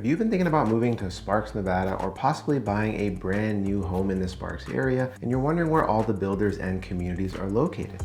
Have you been thinking about moving to Sparks, Nevada, or possibly buying a brand new home in the Sparks area, and you're wondering where all the builders and communities are located?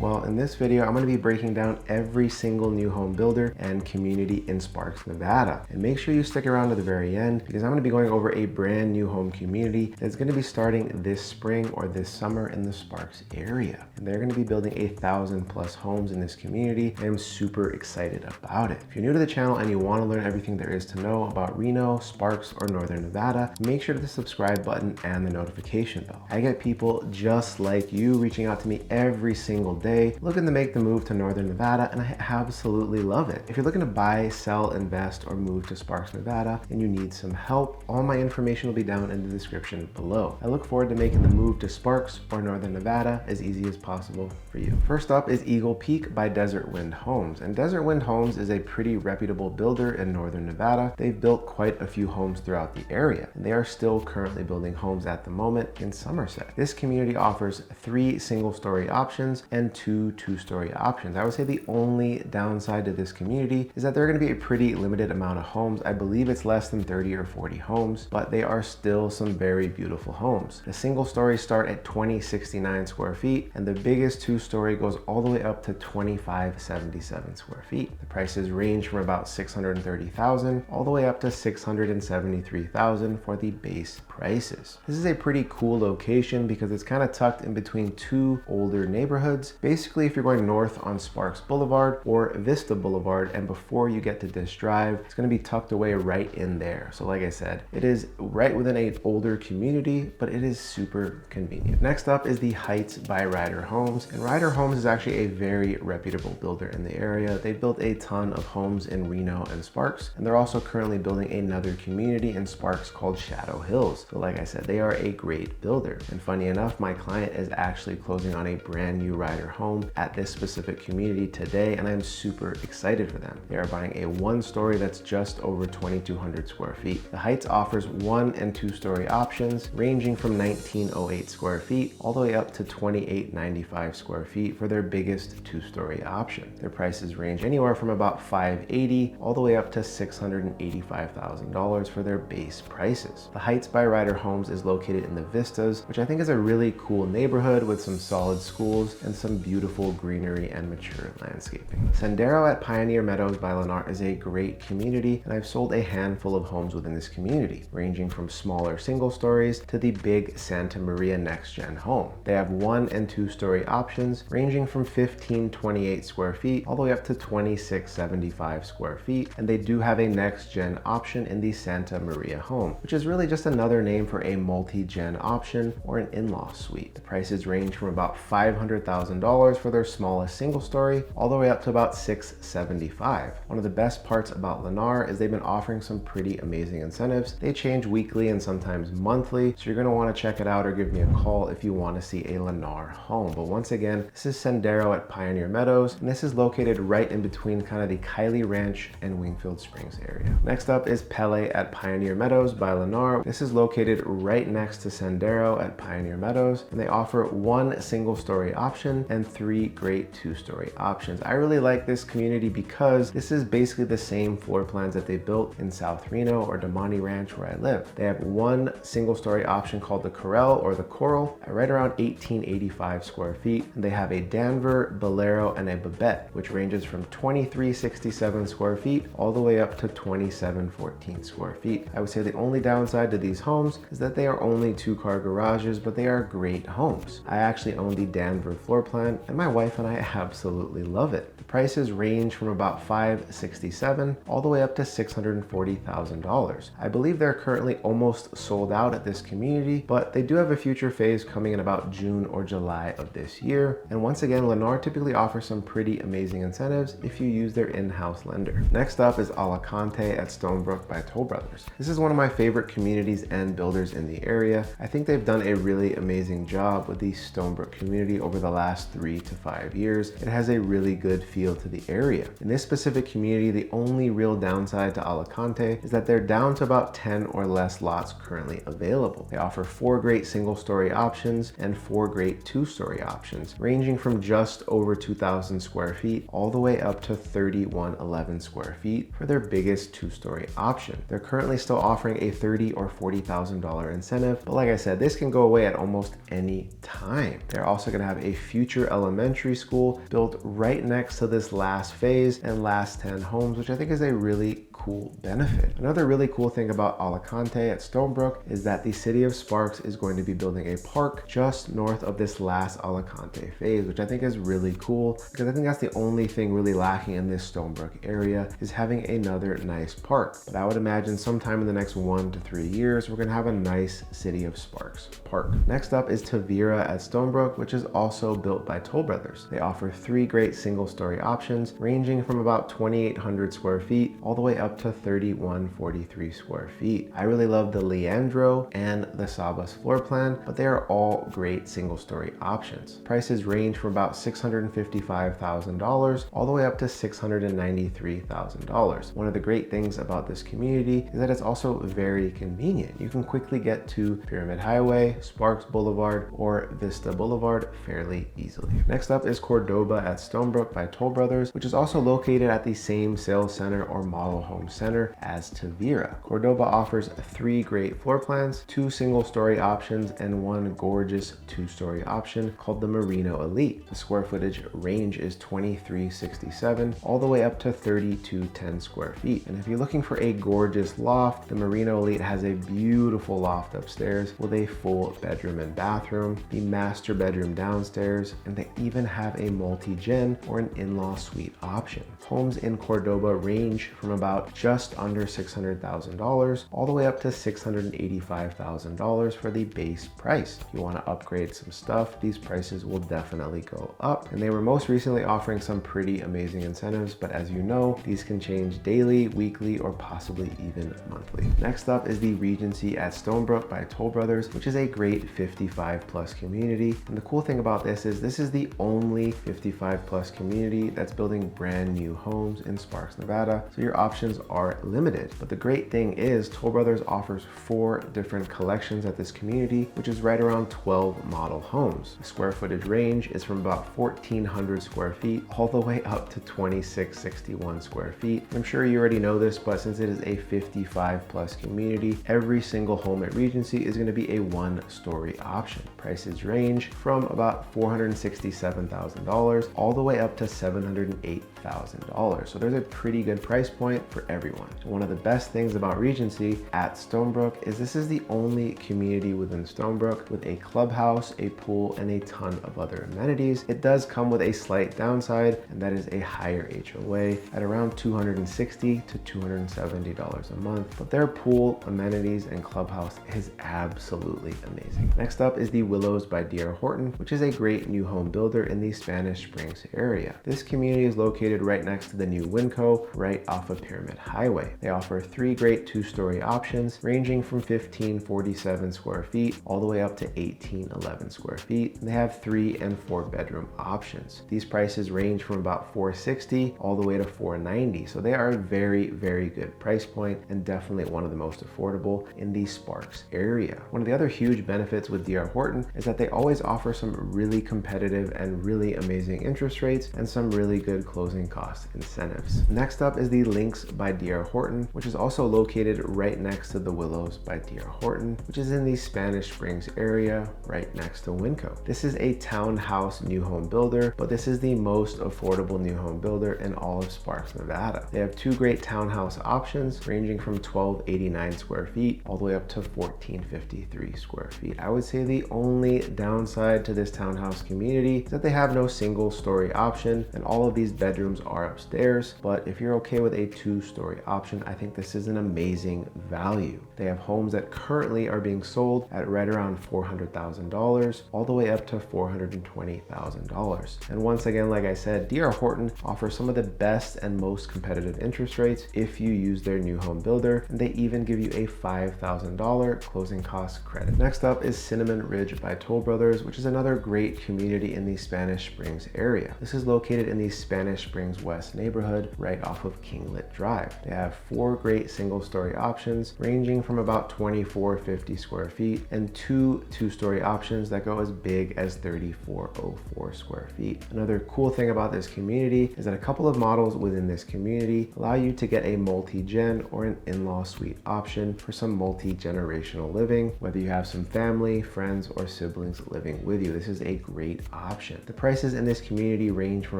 Well, in this video, I'm going to be breaking down every single new home builder and community in Sparks, Nevada. And make sure you stick around to the very end because I'm going to be going over a brand new home community that's going to be starting this spring or this summer in the Sparks area. And they're going to be building 1,000+ homes in this community. I am super excited about it. If you're new to the channel and you want to learn everything there is to know about Reno, Sparks, or Northern Nevada, make sure to hit the subscribe button and the notification bell. I get people just like you reaching out to me every single day looking to make the move to Northern Nevada, and I absolutely love it. If you're looking to buy, sell, invest, or move to Sparks, Nevada, and you need some help, all my information will be down in the description below. I look forward to making the move to Sparks or Northern Nevada as easy as possible for you. First up is Eagle Peak by Desert Wind Homes, and Desert Wind Homes is a pretty reputable builder in Northern Nevada. They've built quite a few homes throughout the area, and they are still currently building homes at the moment in Somerset. This community offers 3 single-story options and 2 two-story options. I would say the only downside to this community is that there are going to be a pretty limited amount of homes. I believe it's less than 30 or 40 homes, but they are still some very beautiful homes. The single stories start at 2,069 square feet, and the biggest two-story goes all the way up to 2,577 square feet. The prices range from about $630,000 all the way up to $673,000 for the base prices. This is a pretty cool location because it's kind of tucked in between 2 older neighborhoods. Basically, if you're going north on Sparks Boulevard or Vista Boulevard, and before you get to this drive, it's going to be tucked away right in there. So like I said, it is right within an older community, but it is super convenient. Next up is the Heights by Ryder Homes, and Ryder Homes is actually a very reputable builder in the area. They've built a ton of homes in Reno and Sparks, and they're also currently building another community in Sparks called Shadow Hills. So like I said, they are a great builder. And funny enough, my client is actually closing on a brand new Ryder home at this specific community today, and I'm super excited for them. They are buying a 1-story that's just over 2,200 square feet. The Heights offers 1 and 2-story options ranging from 1,908 square feet all the way up to 2,895 square feet for their biggest 2-story option. Their prices range anywhere from about $580,000 all the way up to $685,000 for their base prices. The Heights by Ryder Homes is located in the Vistas, which I think is a really cool neighborhood with some solid schools and some beautiful greenery and mature landscaping. Sendero at Pioneer Meadows by Lennar is a great community, and I've sold a handful of homes within this community, ranging from smaller single stories to the big Santa Maria next gen home. They have 1 and 2-story options ranging from 1,528 square feet all the way up to 2,675 square feet, and they do have a next gen option in the Santa Maria home, which is really just another name for a multi-gen option or an in-law suite. The prices range from about $500,000 for their smallest single story all the way up to about $675,000. One of the best parts about Lennar is they've been offering some pretty amazing incentives. They change weekly and sometimes monthly, so you're going to want to check it out or give me a call if you want to see a Lennar home. But once again, this is Sendero at Pioneer Meadows, and this is located right in between kind of the Kylie Ranch and Wingfield Springs area. Next up is Pele at Pioneer Meadows by Lennar. This is located right next to Sendero at Pioneer Meadows, and they offer 1 single-story option and 3 great 2-story options. I really like this community because this is basically the same floor plans that they built in South Reno or Damani Ranch where I live. They have 1 single-story option called the Corel or the Coral at right around 1,885 square feet, and they have a Danver, Bolero, and a Babette, which ranges from 2,367 square feet all the way up to 2,714 square feet. I would say the only downside to these homes is that they are only 2-car garages, but they are great homes. I actually own the Danver floor plan, and my wife and I absolutely love it. The prices range from about $567,000 all the way up to $640,000. I believe they're currently almost sold out at this community, but they do have a future phase coming in about June or July of this year. And once again, Lennar typically offers some pretty amazing incentives if you use their in-house lender. Next up is Alicante at Stonebrook by Toll Brothers. This is one of my favorite communities and builders in the area. I think they've done a really amazing job with the Stonebrook community over the last 3 to 5 years. It has a really good feel feel to the area. In this specific community, the only real downside to Alicante is that they're down to about 10 or less lots currently available. They offer 4 great single-story options and 4 great 2-story options, ranging from just over 2,000 square feet all the way up to 3,111 square feet for their biggest 2-story option. They're currently still offering a $30,000 or $40,000 incentive, but like I said, this can go away at almost any time. They're also going to have a future elementary school built right next to this last phase and last 10 homes, which I think is a really cool benefit. Another really cool thing about Alicante at Stonebrook is that the city of Sparks is going to be building a park just north of this last Alicante phase, which I think is really cool because I think that's the only thing really lacking in this Stonebrook area is having another nice park. But I would imagine sometime in the next 1 to 3 years, we're going to have a nice city of Sparks park. Next up is Tavira at Stonebrook, which is also built by Toll Brothers. They offer 3 great single-story options ranging from about 2,800 square feet all the way up to 3,143 square feet. I really love the Leandro and the Sabas floor plan, but they are all great single-story options. Prices range from about $655,000 all the way up to $693,000. One of the great things about this community is that it's also very convenient. You can quickly get to Pyramid Highway, Sparks Boulevard, or Vista Boulevard fairly easily. Next up is Cordoba at Stonebrook by Toll Brothers, which is also located at the same sales center or model home center as Tavira. Cordoba offers 3 great floor plans, 2 single-story options, and 1 gorgeous 2-story option called the Merino Elite. The square footage range is 2,367 all the way up to 3,210 square feet. And if you're looking for a gorgeous loft, the Merino Elite has a beautiful loft upstairs with a full bedroom and bathroom, the master bedroom downstairs, and they even have a multi-gen or an in-law suite option. Homes in Cordoba range from about just under $600,000 all the way up to $685,000 for the base price. If you want to upgrade some stuff, these prices will definitely go up. And they were most recently offering some pretty amazing incentives, but as you know, these can change daily, weekly, or possibly even monthly. Next up is the Regency at Stonebrook by Toll Brothers, which is a great 55 plus community. And the cool thing about this is the only 55 plus community that's building brand new homes in Sparks, Nevada. So your options are limited. But the great thing is Toll Brothers offers 4 different collections at this community, which is right around 12 model homes. The square footage range is from about 1,400 square feet all the way up to 2,661 square feet. I'm sure you already know this, but since it is a 55 plus community, every single home at Regency is going to be a 1-story option. Prices range from about $467,000 all the way up to $708,000. So there's a pretty good price point for everyone. One of the best things about Regency at Stonebrook is this is the only community within Stonebrook with a clubhouse, a pool, and a ton of other amenities. It does come with a slight downside, and that is a higher HOA at around $260 to $270 a month, but their pool, amenities, and clubhouse is absolutely amazing. Next up is the Willows by DR Horton, which is a great new home builder in the Spanish Springs area. This community is located right next to the new Winco, right off of Pyramid Highway. They offer 3 great 2-story options ranging from 1,547 square feet all the way up to 1,811 square feet. And they have 3 and 4 bedroom options. These prices range from about $460 all the way to $490. So they are a very, very good price point and definitely one of the most affordable in the Sparks area. One of the other huge benefits with DR Horton is that they always offer some really competitive and really amazing interest rates and some really good closing cost incentives. Next up is the Links by DR Horton, which is also located right next to the Willows by DR Horton, which is in the Spanish Springs area right next to Winco. This is a townhouse new home builder, but this is the most affordable new home builder in all of Sparks, Nevada. They have 2 great townhouse options ranging from 1,289 square feet all the way up to 1,453 square feet. I would say the only downside to this townhouse community is that they have no single-story option, and all of these bedrooms are upstairs. But if you're okay with a 2-story option, I think this is an amazing value. They have homes that currently are being sold at right around $400,000 all the way up to $420,000. And once again, like I said, DR Horton offers some of the best and most competitive interest rates if you use their new home builder, and they even give you a $5,000 closing cost credit. Next up is Cinnamon Ridge by Toll Brothers, which is another great community in the Spanish Springs area. This is located in the Spanish Springs West neighborhood right off of Kinglet Drive. They have 4 great single-story options ranging from about 2450 square feet and 2 two-story options that go as big as 3404 square feet. Another cool thing about this community is that a couple of models within this community allow you to get a multi-gen or an in-law suite option for some multi-generational living, whether you have some family, friends, or siblings living with you. This is a great option. The prices in this community range from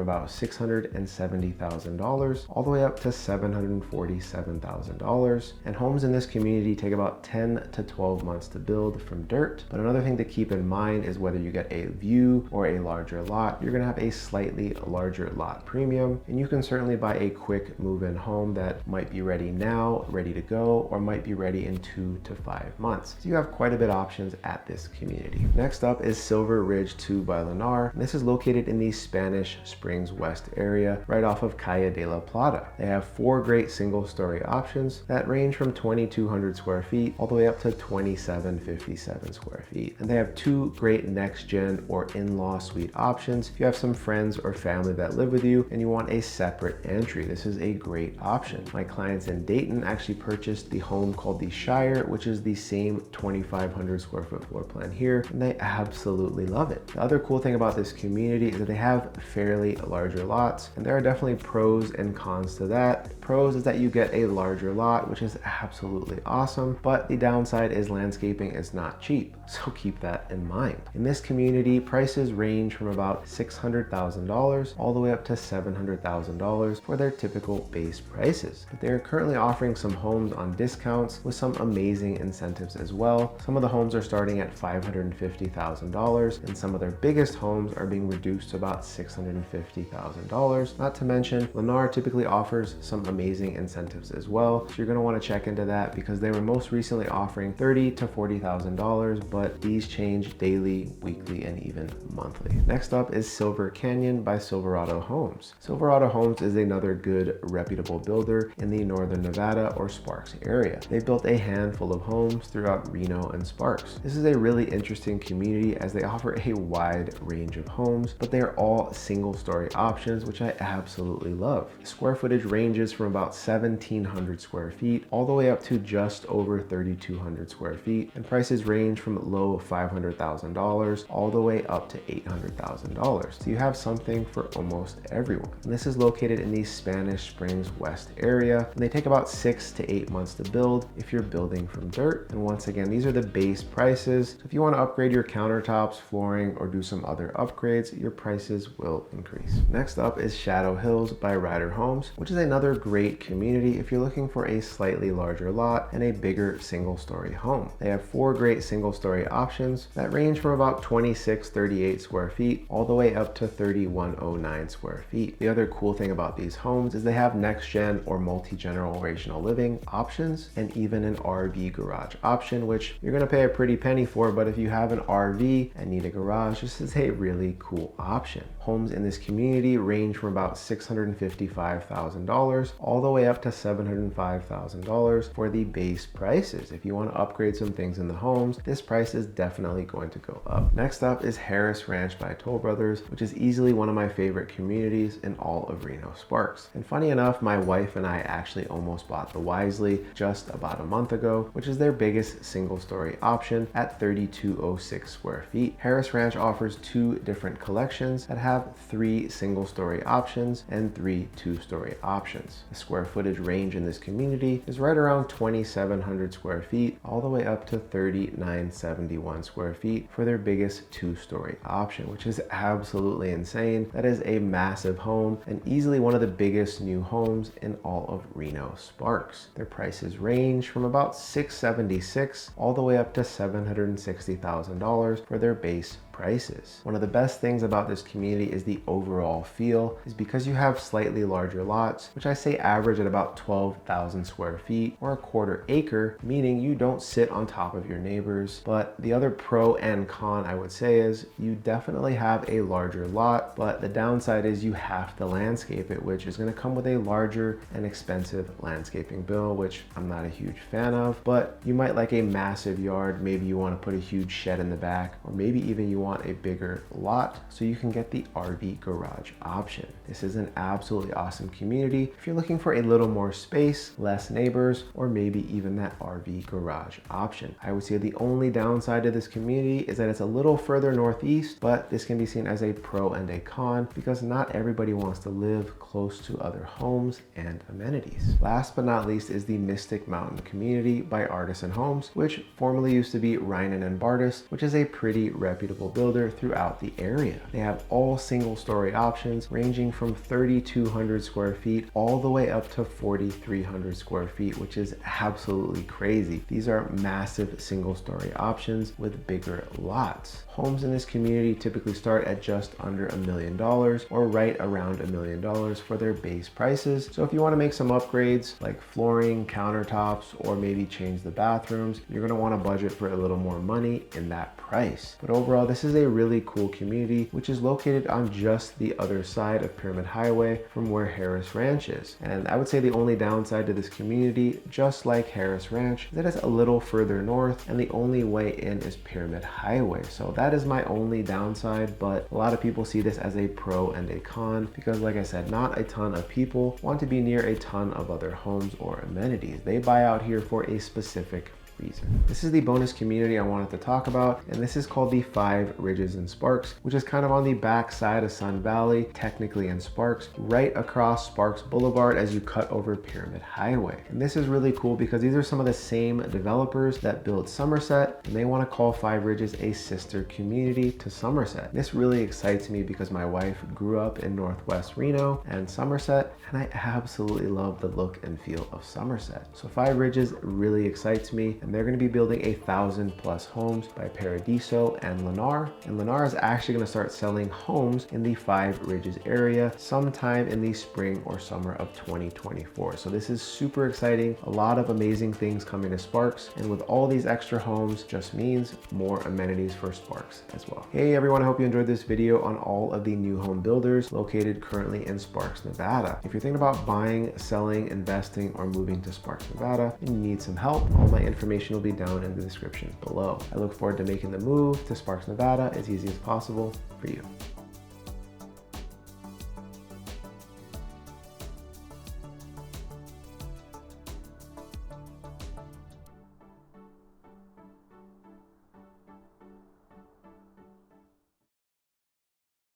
about $670,000 all the way up to $747,000, and homes in this community take about 10 to 12 months to build from dirt. But another thing to keep in mind is whether you get a view or a larger lot, you're gonna have a slightly larger lot premium, and you can certainly buy a quick move-in home that might be ready now, ready to go, or might be ready in 2 to 5 months. So you have quite a bit of options at this community. Next up is Silver Ridge 2 by Lennar. This is located in the Spanish Springs West area, right off of Calle de la Plata. They have 4 great single-story options that range from 2,200 square feet all the way up to 2,757 square feet. And they have 2 great next-gen or in-law suite options if you have some friends or family that live with you and you want a separate entry. This is a great option. My clients in Dayton actually purchased the home called the Shire, which is the same 2,500 square foot floor plan here, and they absolutely love it. The other cool thing about this community is that they have fairly larger lots, and there are definitely pros and cons to that. Pros is that you get a larger lot, which is absolutely awesome, but the downside is landscaping is not cheap, so keep that in mind. In this community, prices range from about $600,000 all the way up to $700,000 for their typical base prices. But they are currently offering some homes on discounts with some amazing incentives as well. Some of the homes are starting at $550,000, and some of their biggest homes are being reduced to about $650,000. Not to mention, Lennar typically offers some amazing incentives as well, so you're going to want to check into that because they were most recently offering $30,000 to $40,000, but these change daily, weekly, and even monthly. Next up is Silver Canyon by Silverado Homes. Silverado Homes is another good, reputable builder in the northern Nevada or Sparks area. They've built a handful of homes throughout Reno and Sparks. This is a really interesting community as they offer a wide range of homes, but they are all single-story options, which I absolutely love. Square footage ranges from about 1,700 square feet all the way up to just over 3,200 square feet, and prices range from low $500,000 all the way up to $800,000. So you have something for almost everyone. And this is located in the Spanish Springs West area, and they take about 6 to 8 months to build if you're building from dirt. And once again, these are the base prices. So if you want to upgrade your countertops, flooring, or do some other upgrades, your prices will increase. Next up is Shadow Hills by Ryder Homes, which is another great community if you're looking for a slightly larger lot and a bigger single-story home. They have 4 great single-story options that range from about 2,638 square feet all the way up to 3,109 square feet. The other cool thing about these homes is they have next-gen or multi-generational living options and even an RV garage option, which you're going to pay a pretty penny for, but if you have an RV and need a garage, this is a really cool option. Homes in this community range from about $655,000 all the way up to $705,000 for the base prices. If you want to upgrade some things in the homes, this price is definitely going to go up. Next up is Harris Ranch by Toll Brothers, which is easily one of my favorite communities in all of Reno Sparks. And funny enough, my wife and I actually almost bought the Wisely just about a month ago, which is their biggest single-story option at 3,206 square feet. Harris Ranch offers 2 different collections that have 3 single-story options and 3 two-story options. The square footage range in this community is right around 2,700 square feet all the way up to 3,971 square feet for their biggest 2-story option, which is absolutely insane. That is a massive home and easily one of the biggest new homes in all of Reno Sparks. Their prices range from about $676 all the way up to $760,000 for their base prices. One of the best things about this community is the overall feel, is because you have slightly larger lots, which I say average at about 12,000 square feet or a quarter acre, meaning you don't sit on top of your neighbors. But the other pro and con I would say is you definitely have a larger lot, but the downside is you have to landscape it, which is going to come with a larger and expensive landscaping bill, which I'm not a huge fan of. But you might like a massive yard, maybe you want to put a huge shed in the back, or maybe even you want a bigger lot, so you can get the RV garage option. this is an absolutely awesome community if you're looking for a little more space, less neighbors, or maybe even that RV garage option. I would say the only downside to this community is that it's a little further northeast, but this can be seen as a pro and a con because not everybody wants to live close to other homes and amenities. Last but not least is the Mystic Mountain community by Artisan Homes, which formerly used to be Ryder and Bardis, which is a pretty reputable builder throughout the area. They have all single story options ranging from 3,200 square feet all the way up to 4,300 square feet, which is absolutely crazy. These are massive single story options with bigger lots. Homes in this community typically start at just under $1 million or right around $1 million for their base prices. So if you want to make some upgrades like flooring, countertops, or maybe change the bathrooms, you're going to want to budget for a little more money in that price. But overall, this is a really cool community, which is located on just the other side of Pyramid Highway from where Harris Ranch is. And I would say the only downside to this community, just like Harris Ranch, is that it's a little further north and the only way in is Pyramid Highway. So that is my only downside, but a lot of people see this as a pro and a con because, like I said, not a ton of people want to be near a ton of other homes or amenities. They buy out here for a specific reason. This is the bonus community I wanted to talk about, and this is called the 5 Ridges in Sparks, which is kind of on the back side of Sun Valley, technically in Sparks, right across Sparks Boulevard as you cut over Pyramid Highway. And this is really cool because these are some of the same developers that build Somerset, and they want to call 5 Ridges a sister community to Somerset. This really excites me because my wife grew up in Northwest Reno and Somerset, and I absolutely love the look and feel of Somerset. So 5 Ridges really excites me, and they're going to be building 1,000+ homes by Paradiso and Lennar. And Lennar is actually going to start selling homes in the 5 Ridges area sometime in the spring or summer of 2024. So this is super exciting. A lot of amazing things coming to Sparks. And with all these extra homes just means more amenities for Sparks as well. Hey everyone, I hope you enjoyed this video on all of the new home builders located currently in Sparks, Nevada. If you're thinking about buying, selling, investing, or moving to Sparks, Nevada, and you need some help, all my information will be down in the description below. I look forward to making the move to Sparks, Nevada as easy as possible for you.